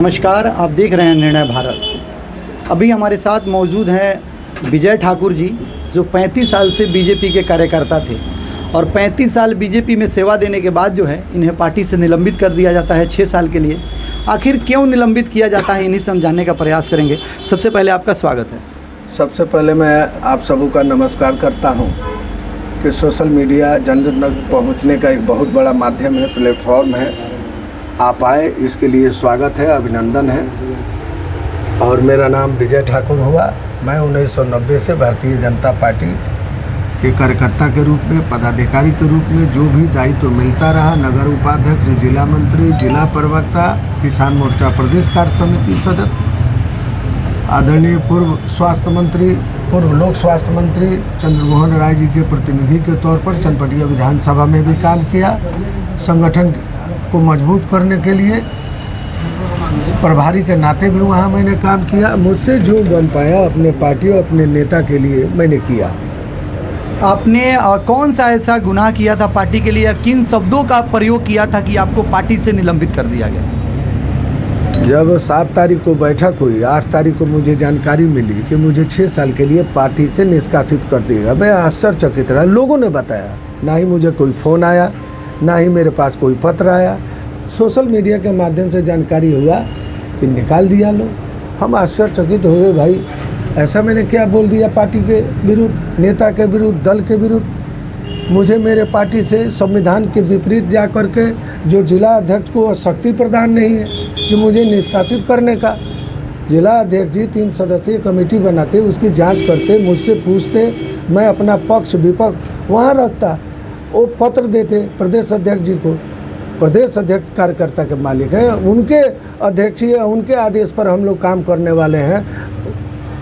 नमस्कार, आप देख रहे हैं निर्णय भारत। अभी हमारे साथ मौजूद हैं विजय ठाकुर जी, जो 35 साल से बीजेपी के कार्यकर्ता थे और 35 साल बीजेपी में सेवा देने के बाद जो है इन्हें पार्टी से निलंबित कर दिया जाता है 6 साल के लिए। आखिर क्यों निलंबित किया जाता है, इन्हीं से हम जानने का प्रयास करेंगे। सबसे पहले आपका स्वागत है। सबसे पहले मैं आप सबों का नमस्कार करता हूं कि सोशल मीडिया जन जन तक पहुँचने का एक बहुत बड़ा माध्यम है, प्लेटफॉर्म है। आप आए, इसके लिए स्वागत है, अभिनंदन है। और मेरा नाम विजय ठाकुर हुआ। मैं 1990 से भारतीय जनता पार्टी के कार्यकर्ता के रूप में, पदाधिकारी के रूप में जो भी दायित्व मिलता रहा, नगर उपाध्यक्ष, जिला मंत्री, जिला प्रवक्ता, किसान मोर्चा प्रदेश कार्य समिति सदस्य, आदरणीय पूर्व स्वास्थ्य मंत्री, पूर्व लोक स्वास्थ्य मंत्री चंद्रमोहन राय जी के प्रतिनिधि के तौर पर चनपटिया विधानसभा में भी काम किया। संगठन को मजबूत करने के लिए प्रभारी के नाते भी वहाँ मैंने काम किया। मुझसे जो बन पाया अपने पार्टी और अपने नेता के लिए मैंने किया। आपने कौन सा ऐसा गुनाह किया था पार्टी के लिए, या किन शब्दों का प्रयोग किया था कि आपको पार्टी से निलंबित कर दिया गया? जब 7 तारीख को बैठक हुई, 8 तारीख को मुझे जानकारी मिली कि मुझे 6 साल के लिए पार्टी से निष्कासित कर देगा, मैं आश्चर्यचकित रहा। लोगों ने बताया, ना ही मुझे कोई फ़ोन आया, ना ही मेरे पास कोई पत्र आया। सोशल मीडिया के माध्यम से जानकारी हुआ कि निकाल दिया लो। हम आश्चर्यचकित हो गए, भाई ऐसा मैंने क्या बोल दिया पार्टी के विरुद्ध, नेता के विरुद्ध, दल के विरुद्ध? मुझे मेरे पार्टी से संविधान के विपरीत जा कर के जो जिला अध्यक्ष को शक्ति प्रदान नहीं है कि मुझे निष्कासित करने का। जिला अध्यक्ष जी 3 सदस्यीय कमेटी बनाते, उसकी जांच करते, मुझसे पूछते, मैं अपना पक्ष विपक्ष वहाँ रखता, वो पत्र देते प्रदेश अध्यक्ष जी को। प्रदेश अध्यक्ष कार्यकर्ता के मालिक हैं, उनके अध्यक्षीय, उनके आदेश पर हम लोग काम करने वाले हैं,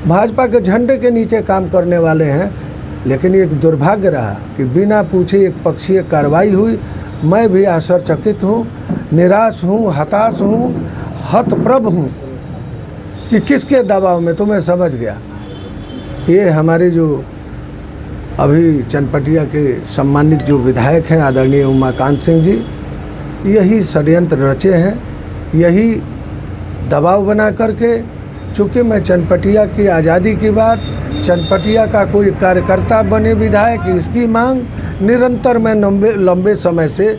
भाजपा के झंडे के नीचे काम करने वाले हैं। लेकिन एक दुर्भाग्य रहा कि बिना पूछे एक पक्षीय कार्रवाई हुई। मैं भी आश्चर्यचकित हूँ, निराश हूँ, हताश हूँ, हतप्रभ हूँ कि किसके दबाव में। तो मैं समझ गया ये हमारे जो अभी चनपटिया के सम्मानित जो विधायक हैं आदरणीय उमाकांत सिंह जी, यही षड्यंत्र रचे हैं, यही दबाव बना करके। चूँकि मैं चनपटिया की आज़ादी की बात, चनपटिया का कोई कार्यकर्ता बने विधायक, इसकी मांग निरंतर मैं लंबे समय से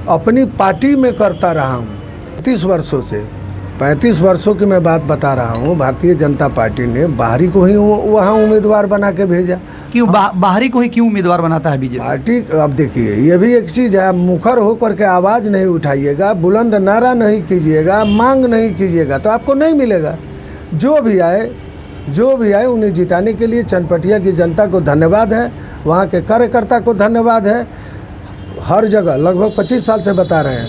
अपनी पार्टी में करता रहा हूँ। 35 वर्षों की मैं बात बता रहा हूँ। भारतीय जनता पार्टी ने बाहरी को ही वहाँ उम्मीदवार बना के भेजा। क्यों बाहरी को ही क्यों उम्मीदवार बनाता है बीजेपी पार्टी? अब देखिए, ये भी एक चीज़ है, मुखर होकर के आवाज़ नहीं उठाइएगा, बुलंद नारा नहीं कीजिएगा, मांग नहीं कीजिएगा तो आपको नहीं मिलेगा। जो भी आए उन्हें जिताने के लिए चनपटिया की जनता को धन्यवाद है, वहाँ के कार्यकर्ता को धन्यवाद है। हर जगह लगभग 25 साल से बता रहे हैं,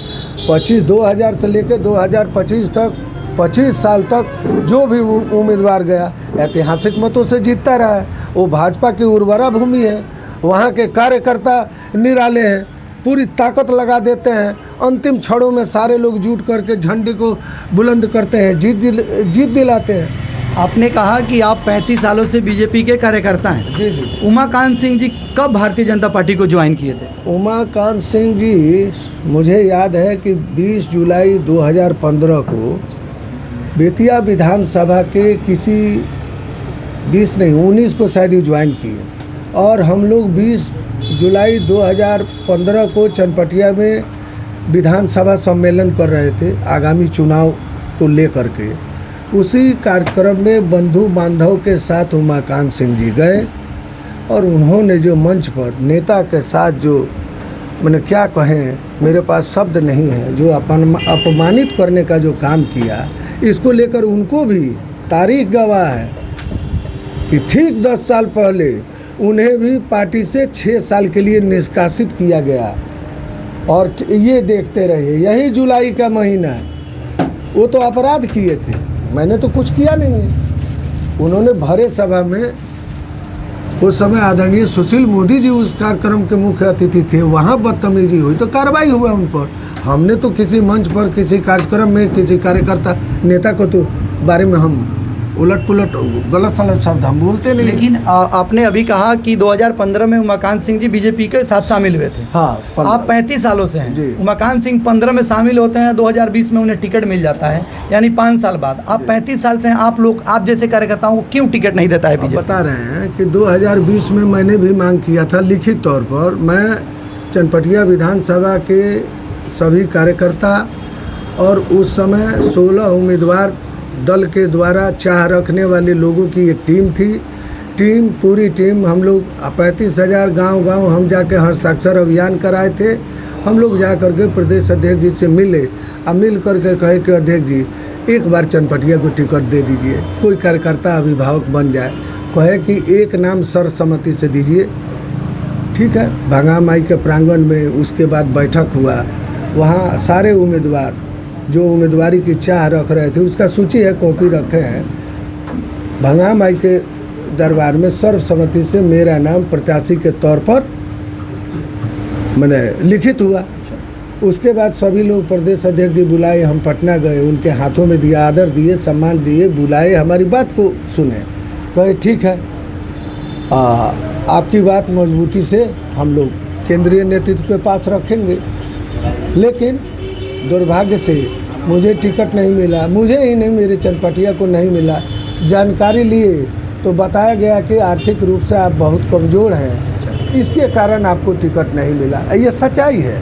2000 से लेकर 2025 तक, 25 साल तक जो भी उम्मीदवार गया ऐतिहासिक मतों से जीतता रहा है। वो भाजपा की उर्वरा भूमि है, वहाँ के कार्यकर्ता निराले हैं, पूरी ताकत लगा देते हैं। अंतिम क्षणों में सारे लोग जुट करके झंडे को बुलंद करते हैं, जीत दिलाते हैं। आपने कहा कि आप 35 सालों से बीजेपी के कार्यकर्ता हैं। जी। उमाकांत सिंह जी कब भारतीय जनता पार्टी को ज्वाइन किए थे? उमाकांत सिंह जी, मुझे याद है कि 20 जुलाई 2015 को बेतिया विधानसभा के किसी 19 को शायद ही ज्वाइन किए, और हम लोग 20 जुलाई 2015 को चनपटिया में विधानसभा सम्मेलन कर रहे थे आगामी चुनाव को लेकर के। उसी कार्यक्रम में बंधु बांधव के साथ उमाकांत सिंह जी गए और उन्होंने जो मंच पर नेता के साथ जो, मैंने क्या कहें, मेरे पास शब्द नहीं है, जो अपमानित करने का जो काम किया, इसको लेकर उनको भी तारीख गवाह है कि ठीक 10 साल पहले उन्हें भी पार्टी से 6 साल के लिए निष्कासित किया गया। और ये देखते रहिए, यही जुलाई का महीना है। वो तो अपराध किए थे, मैंने तो कुछ किया नहीं है। उन्होंने भरे सभा में, उस समय आदरणीय सुशील मोदी जी उस कार्यक्रम के मुख्य अतिथि थे, वहाँ बदतमीजी हुई तो कार्रवाई हुआ उन पर। हमने तो किसी मंच पर, किसी कार्यक्रम में किसी कार्यकर्ता नेता को तो बारे में हम उलट पुलट गलत सलत शब्द हम बोलते नहीं। लेकिन आपने अभी कहा कि 2015 में उमाकांत सिंह जी बीजेपी के साथ शामिल हुए थे। हाँ, आप 35 सालों से हैं। जी। उमाकांत सिंह 15 में शामिल होते हैं, 2020 में उन्हें टिकट मिल जाता है, यानी 5 साल बाद। आप 35 साल से हैं, आप जैसे कार्यकर्ताओं को क्यों टिकट नहीं देता है बीजेपी? बता रहे हैं कि 2020 में मैंने भी मांग किया था लिखित तौर पर। मैं चनपटिया विधानसभा के सभी कार्यकर्ता और उस समय 16 उम्मीदवार दल के द्वारा चाह रखने वाले लोगों की एक टीम थी। पूरी टीम हम लोग 35,000 गांव हम जाके हस्ताक्षर अभियान कराए थे। हम लोग जा करके प्रदेश अध्यक्ष जी से मिले और मिल करके कहे कि अध्यक्ष जी एक बार चनपटिया को टिकट दे दीजिए, कोई कार्यकर्ता अभिभावक बन जाए। कहे कि एक नाम सर्वसम्मति से दीजिए। ठीक है, भंगा माई के प्रांगण में उसके बाद बैठक हुआ। वहाँ सारे उम्मीदवार जो उम्मीदवारी की चाह रख रहे थे, उसका सूची है, कॉपी रखे हैं। भंगा माई के दरबार में सर्वसम्मति से मेरा नाम प्रत्याशी के तौर पर मैंने लिखित हुआ। उसके बाद सभी लोग प्रदेश अध्यक्ष जी बुलाए, हम पटना गए, उनके हाथों में दिया, आदर दिए, सम्मान दिए, बुलाए, हमारी बात को सुने। कहे ठीक है, आपकी बात मजबूती से हम लोग केंद्रीय नेतृत्व के पास रखेंगे। लेकिन दुर्भाग्य से मुझे टिकट नहीं मिला, मुझे ही नहीं, मेरे चनपटिया को नहीं मिला। जानकारी लिए तो बताया गया कि आर्थिक रूप से आप बहुत कमज़ोर हैं, इसके कारण आपको टिकट नहीं मिला। ये सच्चाई है।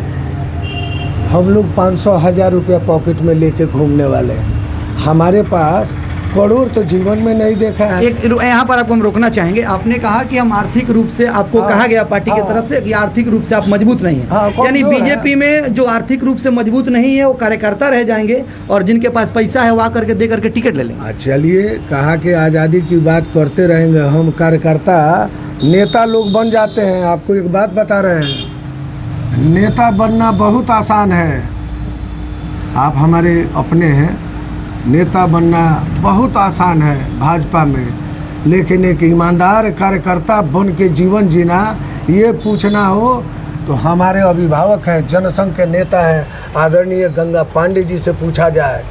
हम लोग 500,000 रुपया पॉकेट में लेके घूमने वाले हैं। हमारे पास करोड़ तो जीवन में नहीं देखा है। एक यहाँ पर आपको हम रोकना चाहेंगे। आपने कहा कि हम आर्थिक रूप से, आपको कहा गया पार्टी की तरफ से कि आर्थिक रूप से आप मजबूत नहीं हैं। यानी बीजेपी में जो आर्थिक रूप से मजबूत नहीं है वो कार्यकर्ता रह जाएंगे, और जिनके पास पैसा है वो आकर के दे करके टिकट ले लेंगे। चलिए, कहा कि आज़ादी की बात करते रहेंगे, हम कार्यकर्ता नेता लोग बन जाते हैं। आपको एक बात बता रहे हैं, नेता बनना बहुत आसान है। आप हमारे अपने हैं, नेता बनना बहुत आसान है भाजपा में, लेकिन एक ईमानदार कार्यकर्ता बन के जीवन जीना, ये पूछना हो तो हमारे अभिभावक हैं, जनसंघ के नेता हैं आदरणीय गंगा पांडे जी से पूछा जाए।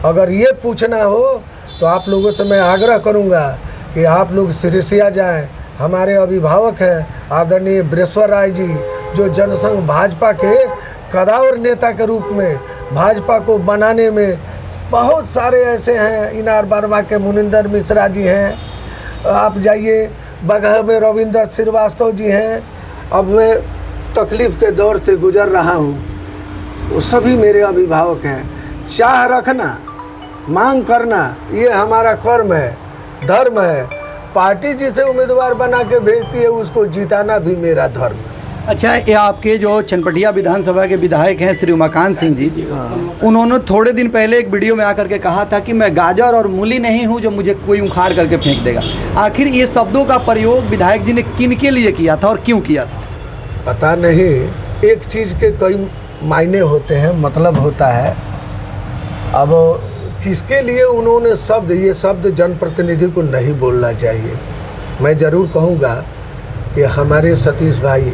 अगर ये पूछना हो तो आप लोगों से मैं आग्रह करूंगा कि आप लोग सिरसिया जाएं। हमारे अभिभावक हैं आदरणीय बृहस्पति राय जी, जो जनसंघ भाजपा के कदावर नेता के रूप में भाजपा को बनाने में बहुत सारे ऐसे हैं। इनार बारवा के मुनिंदर मिश्रा जी हैं, आप जाइए बगह में रविंदर श्रीवास्तव जी हैं। अब मैं तकलीफ़ के दौर से गुजर रहा हूँ, वो सभी मेरे अभिभावक हैं। चाह रखना, मांग करना, ये हमारा कर्म है, धर्म है। पार्टी जिसे उम्मीदवार बना के भेजती है उसको जिताना भी मेरा धर्म है। अच्छा, ये आपके जो चनपटिया विधानसभा के विधायक हैं श्री उमाकांत सिंह जी, उन्होंने थोड़े दिन पहले एक वीडियो में आकर के कहा था कि मैं गाजर और मूली नहीं हूं जो मुझे कोई उखाड़ करके फेंक देगा। आखिर ये शब्दों का प्रयोग विधायक जी ने किन के लिए किया था और क्यों किया था? पता नहीं, एक चीज़ के कई मायने होते हैं, मतलब होता है। अब किसके लिए उन्होंने ये शब्द जनप्रतिनिधि को नहीं बोलना चाहिए। मैं ज़रूर कहूँगा कि हमारे सतीश भाई,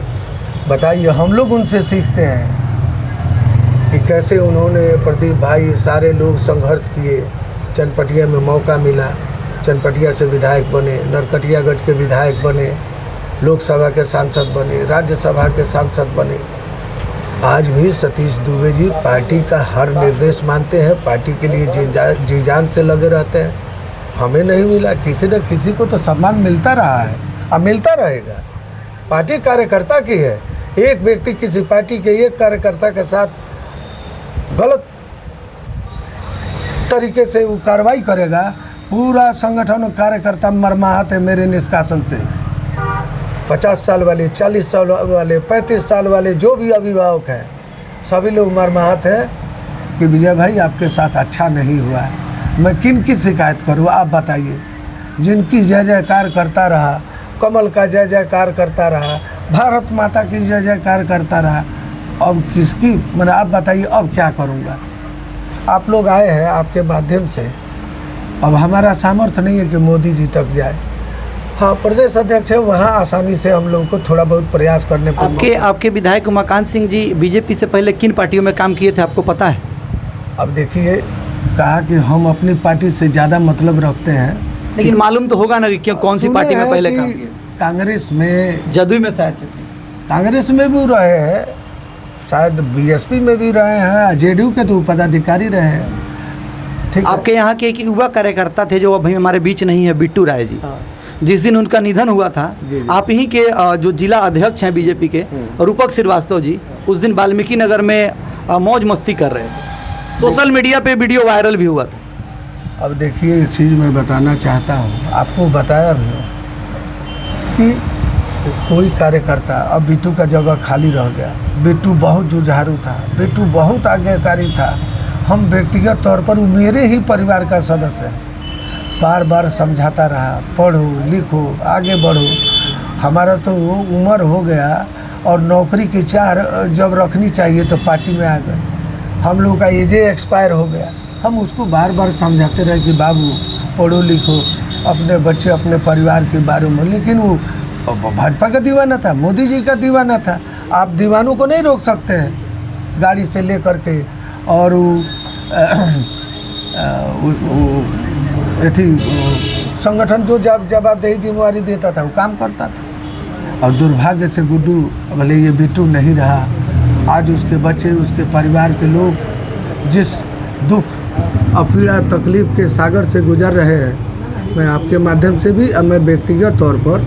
बताइए, हम लोग उनसे सीखते हैं कि कैसे उन्होंने, प्रदीप भाई, सारे लोग संघर्ष किए। चनपटिया में मौका मिला, चनपटिया से विधायक बने, नरकटियागंज के विधायक बने, लोकसभा के सांसद बने, राज्यसभा के सांसद बने। आज भी सतीश दुबे जी पार्टी का हर निर्देश मानते हैं, पार्टी के लिए जी जान से लगे रहते हैं। हमें नहीं मिला, किसी न किसी को तो सम्मान मिलता रहा है, अब मिलता रहेगा। पार्टी कार्यकर्ता की है। एक व्यक्ति किसी पार्टी के एक कार्यकर्ता के साथ गलत तरीके से वो कार्रवाई करेगा, पूरा संगठन और कार्यकर्ता मरमाहत है मेरे निष्कासन से। 50 साल वाले, 40 साल वाले, 35 साल वाले जो भी अभिभावक हैं, सभी लोग मरमाहत हैं कि विजय भाई आपके साथ अच्छा नहीं हुआ है। मैं किन की शिकायत करूँ, आप बताइए। जिनकी जय जयकार करता रहा, कमल का जय जयकार करता रहा, भारत माता की जय जयकार करता रहा, अब किसकी, मैंने आप बताइए अब क्या करूँगा। आप लोग आए हैं आपके माध्यम से, अब हमारा सामर्थ्य नहीं है कि मोदी जी तक जाए। हाँ, प्रदेश अध्यक्ष है, वहाँ आसानी से हम लोगों को थोड़ा बहुत प्रयास करने पर। आपके विधायक उमाकांत सिंह जी बीजेपी से पहले किन पार्टियों में काम किए थे, आपको पता है? अब देखिए, कहा कि हम अपनी पार्टी से ज़्यादा मतलब रखते हैं। लेकिन मालूम तो होगा ना कि क्यों कौन सी सुने पार्टी में हैं पहले कि काम किया? कांग्रेस में, जदयू में शायद से थे। कांग्रेस में भी रहे हैं, शायद बीएसपी में भी रहे हैं, जेडीयू के तो पदाधिकारी रहे हैं। ठीक है। आपके यहाँ के एक युवा कार्यकर्ता थे जो अभी हमारे बीच नहीं है, बिट्टू राय जी। हाँ। जिस दिन उनका निधन हुआ था, जी। आप ही के जो जिला अध्यक्ष हैं बीजेपी के, रूपक श्रीवास्तव जी, उस दिन वाल्मीकि नगर में मौज मस्ती कर रहे थे। सोशल मीडिया पे वीडियो वायरल भी हुआ था। अब देखिए, एक चीज़ मैं बताना चाहता हूँ, आपको बताया भी हो कि कोई कार्यकर्ता, अब बिट्टू का जगह खाली रह गया। बिट्टू बहुत जुझारू था, बिट्टू बहुत आज्ञाकारी था। हम व्यक्तिगत तौर पर, वो मेरे ही परिवार का सदस्य है, बार बार समझाता रहा, पढ़ो लिखो आगे बढ़ो। हमारा तो वो उम्र हो गया और नौकरी की चाह जब रखनी चाहिए तो पार्टी में आ गए। हम लोग का एजे एक्सपायर हो गया। हम उसको बार बार समझाते रहे कि बाबू पढ़ो लिखो, अपने बच्चे अपने परिवार के बारे में। लेकिन वो भाजपा का दीवाना था, मोदी जी का दीवाना था। आप दीवानों को नहीं रोक सकते हैं गाड़ी से ले कर के। और संगठन जो जवाबदेही जिम्मेवारी देता था वो काम करता था। और दुर्भाग्य से गुड्डू, भले ये बिट्टू नहीं रहा, आज उसके बच्चे, उसके परिवार के लोग जिस दुख और पीड़ा तकलीफ के सागर से गुजर रहे हैं, मैं आपके माध्यम से भी, अब मैं व्यक्तिगत तौर पर,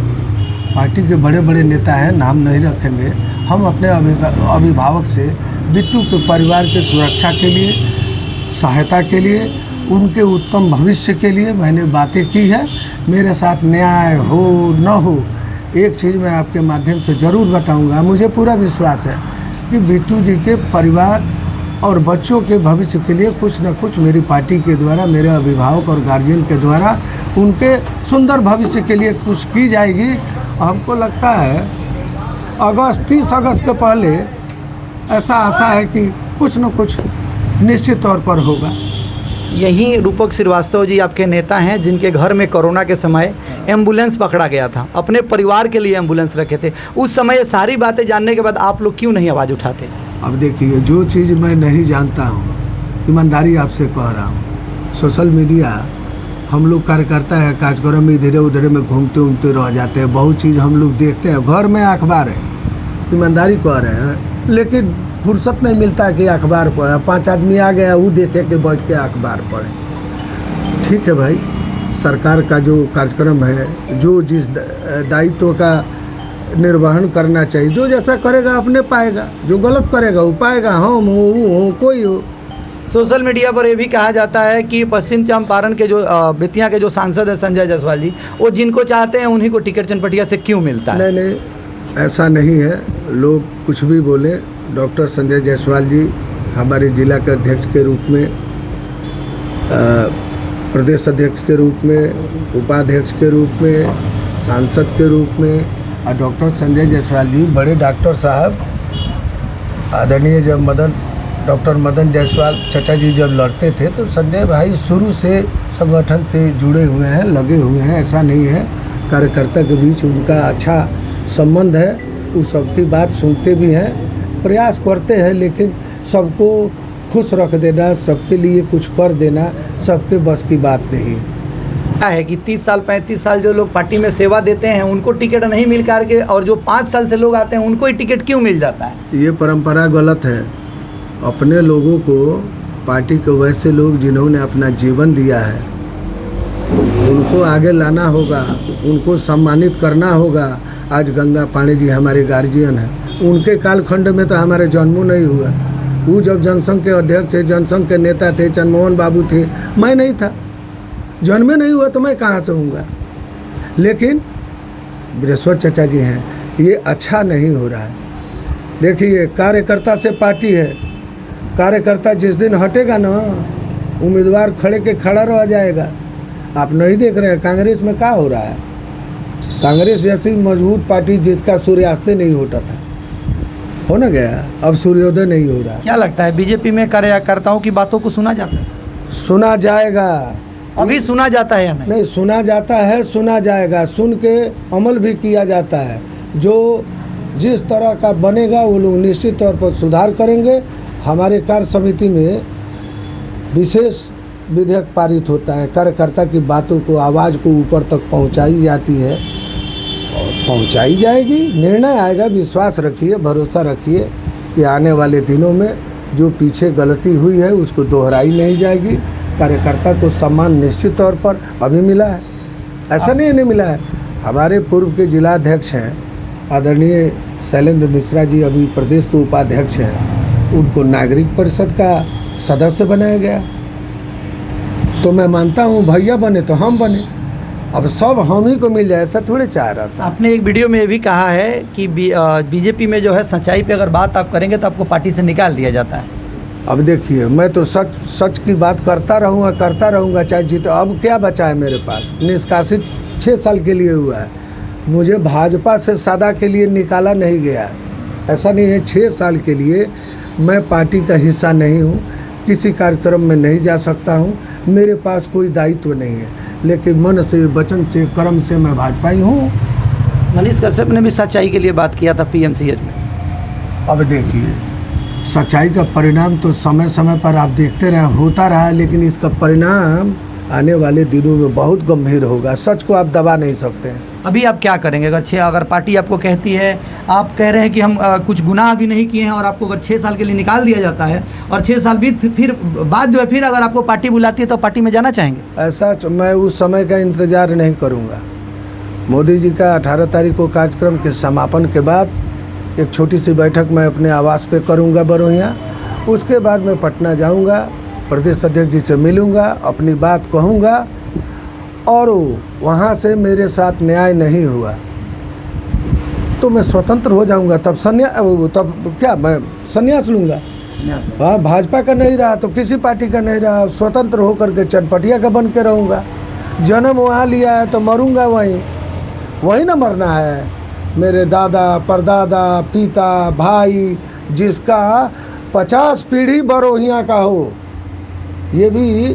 पार्टी के बड़े बड़े नेता हैं, नाम नहीं रखेंगे, हम अपने अभिभावक से बिट्टू के परिवार के सुरक्षा के लिए, सहायता के लिए, उनके उत्तम भविष्य के लिए मैंने बातें की है। मेरे साथ न्याय हो न हो, एक चीज़ मैं आपके माध्यम से ज़रूर बताऊंगा। मुझे पूरा विश्वास है कि बिट्टू जी के परिवार और बच्चों के भविष्य के लिए कुछ न कुछ मेरी पार्टी के द्वारा, मेरे अभिभावक और गार्जियन के द्वारा उनके सुंदर भविष्य के लिए कुछ की जाएगी। हमको लगता है 30 अगस्त के पहले ऐसा आशा है कि कुछ न कुछ निश्चित तौर पर होगा। यही रूपक श्रीवास्तव जी आपके नेता हैं जिनके घर में कोरोना के समय एम्बुलेंस पकड़ा गया था, अपने परिवार के लिए एम्बुलेंस रखे थे। उस समय ये सारी बातें जानने के बाद आप लोग क्यों नहीं आवाज़ उठाते? अब देखिए, जो चीज़ मैं नहीं जानता हूँ, ईमानदारी आपसे कह रहा हूँ, सोशल मीडिया, हम लोग कार्यकर्ता है, कार्यक्रम में इधर उधर में घूमते उमते रह जाते हैं, बहुत चीज़ हम लोग देखते हैं। घर में अखबार है, ईमानदारी कह रहे हैं, लेकिन फुर्सत नहीं मिलता कि अखबार पढ़े। 5 आदमी आ गया, वो देखे कि बैठ के अखबार पढ़े। ठीक है भाई, सरकार का जो कार्यक्रम है, जो जिस दायित्व का निर्वहन करना चाहिए, जो जैसा करेगा अपने पाएगा, जो गलत करेगा वो पाएगा। हम हो कोई हो। सोशल मीडिया पर यह भी कहा जाता है कि पश्चिम चंपारण के जो बेतिया के जो सांसद हैं संजय जायसवाल जी, वो जिनको चाहते हैं उन्हीं को टिकट चनपटिया से क्यों मिलता है? नहीं, ऐसा नहीं है। लोग कुछ भी बोले, डॉक्टर संजय जायसवाल जी हमारे जिला के अध्यक्ष के रूप में, प्रदेश अध्यक्ष के रूप में, उपाध्यक्ष के रूप में, सांसद के रूप में, और डॉक्टर संजय जायसवाल जी बड़े डॉक्टर साहब, आदरणीय जब डॉक्टर मदन जायसवाल चचा जी जब लड़ते थे तो संजय भाई शुरू से संगठन से जुड़े हुए हैं, लगे हुए हैं। ऐसा नहीं है, कार्यकर्ता के बीच उनका अच्छा संबंध है। वो सबकी बात सुनते भी हैं, प्रयास करते हैं, लेकिन सबको खुश रख देना, सबके लिए कुछ कर देना सबके बस की बात नहीं है कि 30 साल 35 साल जो लोग पार्टी में सेवा देते हैं उनको टिकट नहीं मिल करके, और जो 5 साल से लोग आते हैं उनको ही टिकट क्यों मिल जाता है? ये परंपरा गलत है। अपने लोगों को पार्टी के वैसे लोग जिन्होंने अपना जीवन दिया है उनको आगे लाना होगा, उनको सम्मानित करना होगा। आज गंगा पांडे जी हमारे गार्जियन हैं, उनके कालखंड में तो हमारे जन्मों नहीं हुआ। वो जब जनसंघ के अध्यक्ष थे, जनसंघ के नेता थे, चंद्रमोहन बाबू थे, मैं नहीं था, जन्मे नहीं हुआ तो मैं कहाँ से हूँगा। लेकिन बृहस्पति चचा जी हैं, ये अच्छा नहीं हो रहा है। देखिए, कार्यकर्ता से पार्टी है, कार्यकर्ता जिस दिन हटेगा ना, उम्मीदवार खड़े के खड़ा रह जाएगा। आप नहीं देख रहे हैं कांग्रेस में क्या हो रहा है? कांग्रेस जैसी मजबूत पार्टी जिसका सूर्यास्त नहीं होता था, हो ना गया, अब सूर्योदय नहीं हो रहा। क्या लगता है बीजेपी में कार्यकर्ताओं की बातों को सुना जाता है? सुना जाएगा, अभी सुना जाता है या नहीं? नहीं, सुना जाता है, सुना जाएगा, सुन के अमल भी किया जाता है। जो जिस तरह का बनेगा वो लोग निश्चित तौर पर सुधार करेंगे। हमारे कार्य समिति में विशेष विधेयक पारित होता है, कार्यकर्ता की बातों को, आवाज़ को ऊपर तक पहुंचाई जाती है और पहुंचाई जाएगी। निर्णय आएगा, विश्वास रखिए, भरोसा रखिए कि आने वाले दिनों में जो पीछे गलती हुई है उसको दोहराई नहीं जाएगी। कार्यकर्ता को सम्मान निश्चित तौर पर अभी मिला है, ऐसा नहीं मिला है। हमारे पूर्व के जिलाध्यक्ष हैं आदरणीय शैलेंद्र मिश्रा जी, अभी प्रदेश के उपाध्यक्ष हैं, उनको नागरिक परिषद का सदस्य बनाया गया। तो मैं मानता हूँ भैया बने तो हम बने, अब सब हम ही को मिल जाए, ऐसा थोड़े चाह रहा था। आपने एक वीडियो में ये भी कहा है कि बीजेपी में जो है सच्चाई पे अगर बात आप करेंगे तो आपको पार्टी से निकाल दिया जाता है। अब देखिए, मैं तो सच की बात करता रहूँगा चाहे जीत। अब क्या बचा है मेरे पास? निष्कासित 6 साल के लिए हुआ है, मुझे भाजपा से सदा के लिए निकाला नहीं गया। ऐसा नहीं है, 6 साल के लिए मैं पार्टी का हिस्सा नहीं हूँ, किसी कार्यक्रम में नहीं जा सकता हूँ, मेरे पास कोई दायित्व नहीं है, लेकिन मन से, वचन से, कर्म से मैं भाजपाई हूँ। मनीष कश्यप ने भी सच्चाई के लिए बात किया था पीएमसीएच में। अब देखिए, सच्चाई का परिणाम तो समय समय पर आप देखते रहे होता रहा, लेकिन इसका परिणाम आने वाले दिनों में बहुत गंभीर होगा। सच को आप दबा नहीं सकते हैं। अभी आप क्या करेंगे अगर पार्टी आपको कहती है, आप कह रहे हैं कि हम कुछ गुनाह भी नहीं किए हैं, और आपको अगर 6 साल के लिए निकाल दिया जाता है और 6 साल बीत फिर बाद जो है फिर अगर आपको पार्टी बुलाती है तो पार्टी में जाना चाहेंगे? ऐसा मैं उस समय का इंतज़ार नहीं करूँगा। मोदी जी का 18 तारीख को कार्यक्रम के समापन के बाद एक छोटी सी बैठक मैं अपने आवास पे करूँगा बरोहिया। उसके बाद मैं पटना जाऊँगा, प्रदेश अध्यक्ष जी से मिलूँगा, अपनी बात कहूँगा, और वहाँ से मेरे साथ न्याय नहीं हुआ तो मैं स्वतंत्र हो जाऊँगा। तब क्या मैं संन्यास लूँगा? हाँ, भाजपा का नहीं रहा तो किसी पार्टी का नहीं रहा, स्वतंत्र होकर के चनपटिया का बन के रहूँगा। जन्म वहाँ लिया है तो मरूँगा वहीं ना मरना है। मेरे दादा, परदादा, पिता, भाई, जिसका 50 पीढ़ी बरोहिया का हो, ये भी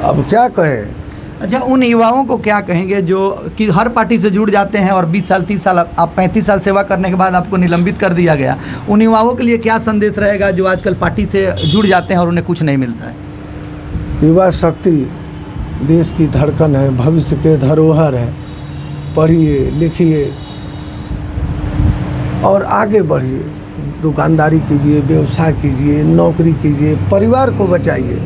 अब क्या कहें। अच्छा, उन युवाओं को क्या कहेंगे जो कि हर पार्टी से जुड़ जाते हैं और 20 साल 30 साल आप 35 साल सेवा करने के बाद आपको निलंबित कर दिया गया, उन युवाओं के लिए क्या संदेश रहेगा जो आजकल पार्टी से जुड़ जाते हैं और उन्हें कुछ नहीं मिलता है? युवा शक्ति देश की धड़कन है, भविष्य के धरोहर है। पढ़िए, लिखिए और आगे बढ़िए, दुकानदारी कीजिए, व्यवसाय कीजिए, नौकरी कीजिए, परिवार को बचाइए।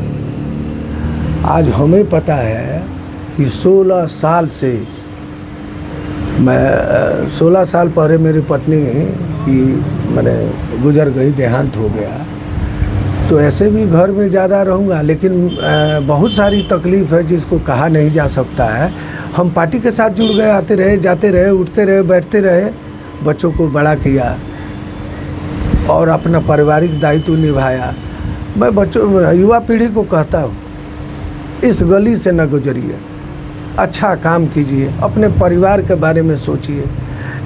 आज हमें पता है कि 16 साल से 16 साल पहले मेरी पत्नी की मैंने गुजर गई, देहांत हो गया। तो ऐसे भी घर में ज़्यादा रहूँगा, लेकिन बहुत सारी तकलीफ़ है जिसको कहा नहीं जा सकता है। हम पार्टी के साथ जुड़ गए, आते रहे, जाते रहे, उठते रहे, बैठते रहे, बच्चों को बड़ा किया और अपना पारिवारिक दायित्व निभाया। मैं बच्चों, युवा पीढ़ी को कहता हूँ, इस गली से न गुजरिए, अच्छा काम कीजिए, अपने परिवार के बारे में सोचिए।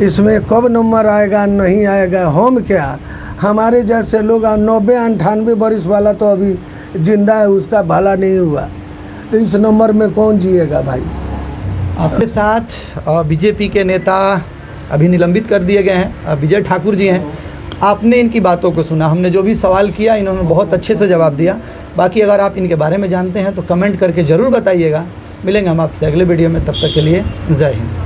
इसमें कब नंबर आएगा नहीं आएगा, हम क्या, हमारे जैसे लोग 90-98 बरिस वाला तो अभी जिंदा है, उसका भला नहीं हुआ, तो इस नंबर में कौन जिएगा भाई। आपके साथ बीजेपी के नेता अभी निलंबित कर दिए गए हैं, विजय ठाकुर जी हैं। आपने इनकी बातों को सुना, हमने जो भी सवाल किया इन्होंने बहुत अच्छे से जवाब दिया। बाकी अगर आप इनके बारे में जानते हैं तो कमेंट करके ज़रूर बताइएगा। मिलेंगे हम आपसे अगले वीडियो में, तब तक के लिए जय हिंद।